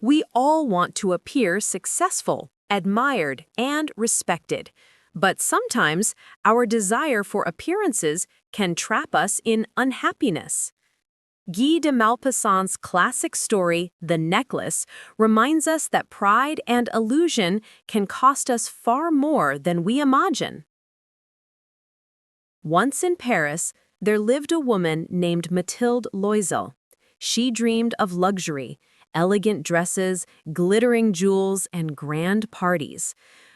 We all want to appear successful, admired, and respected. But sometimes our desire for appearances can trap us in unhappiness. Guy de Maupassant's classic story, The Necklace, reminds us that pride and illusion can cost us far more than we imagine. Once in Paris, there lived a woman named Mathilde Loisel. She dreamed of luxury, elegant dresses, glittering jewels, and grand parties.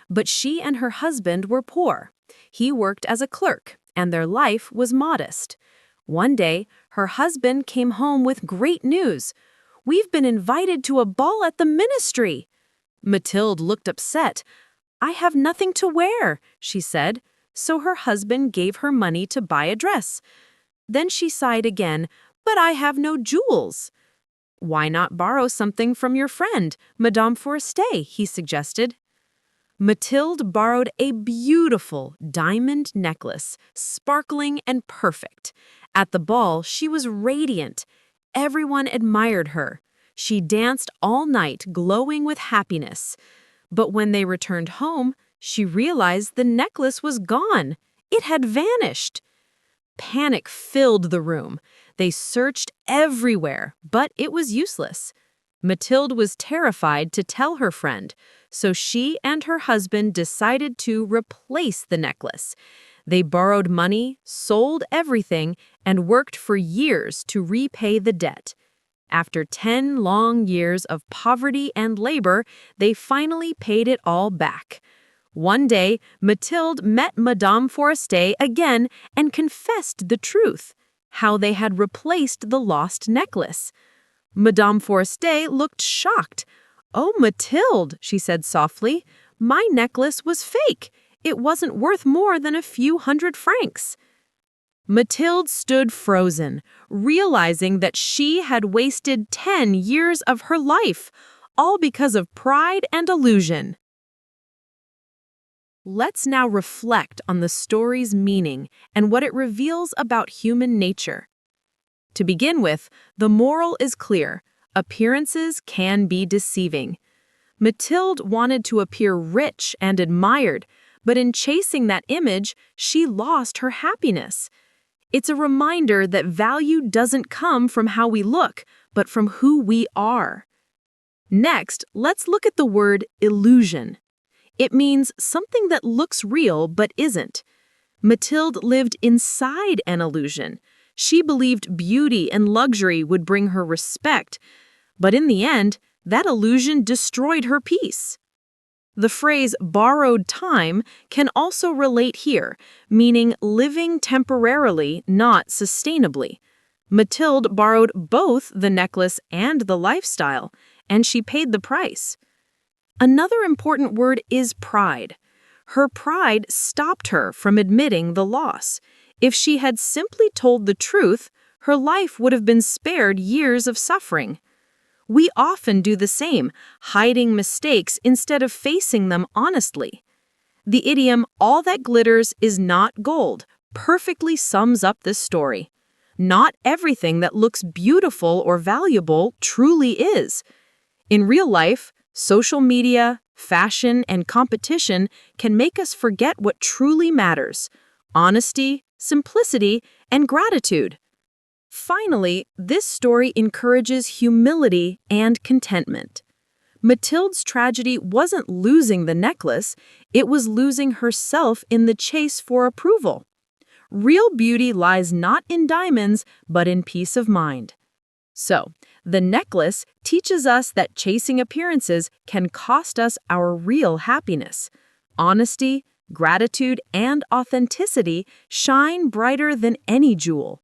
But she and her husband were poor. He worked as a clerk, and their life was modest. One day, her husband came home with great news. "We've been invited to a ball at the ministry." Mathilde looked upset. "I have nothing to wear," she said. So her husband gave her money to buy a dress. Then she sighed again, "But I have no jewels." "Why not borrow something from your friend, Madame Forestier?" he suggested. Mathilde borrowed a beautiful diamond necklace, sparkling and perfect. At the ball, she was radiant. Everyone admired her. She danced all night, glowing with happiness. But when they returned home, she realized the necklace was gone. It had vanished. Panic filled the room. They searched everywhere, but it was useless. Mathilde was terrified to tell her friend, so she and her husband decided to replace the necklace. They borrowed money, sold everything, and worked for years to repay the debt. After 10 long years of poverty and labor, they finally paid it all back. One day, Mathilde met Madame Forestier again and confessed the truth, how they had replaced the lost necklace. Madame Forestier looked shocked. "Oh, Mathilde," she said softly, "my necklace was fake. It wasn't worth more than a few hundred francs." Mathilde stood frozen, realizing that she had wasted 10 years of her life, all because of pride and illusion. Let's now reflect on the story's meaning and what it reveals about human nature. To begin with, the moral is clear. Appearances can be deceiving. Mathilde wanted to appear rich and admired, but in chasing that image, she lost her happiness. It's a reminder that value doesn't come from how we look, but from who we are. Next, let's look at the word illusion. It means something that looks real but isn't. Mathilde lived inside an illusion. She believed beauty and luxury would bring her respect, but in the end, that illusion destroyed her peace. The phrase borrowed time can also relate here, meaning living temporarily, not sustainably. Mathilde borrowed both the necklace and the lifestyle, and she paid the price. Another important word is pride. Her pride stopped her from admitting the loss. If she had simply told the truth, her life would have been spared years of suffering. We often do the same, hiding mistakes instead of facing them honestly. The idiom, "all that glitters is not gold," perfectly sums up this story. Not everything that looks beautiful or valuable truly is. In real life, social media, fashion, and competition can make us forget what truly matters: honesty, simplicity, and gratitude. Finally, this story encourages humility and contentment. Mathilde's tragedy wasn't losing the necklace, it was losing herself in the chase for approval. Real beauty lies not in diamonds, but in peace of mind. So, the necklace teaches us that chasing appearances can cost us our real happiness. Honesty, gratitude, and authenticity shine brighter than any jewel.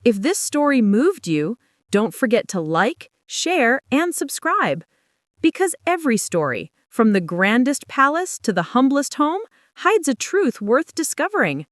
If this story moved you, don't forget to like, share, and subscribe. Because every story, from the grandest palace to the humblest home, hides a truth worth discovering.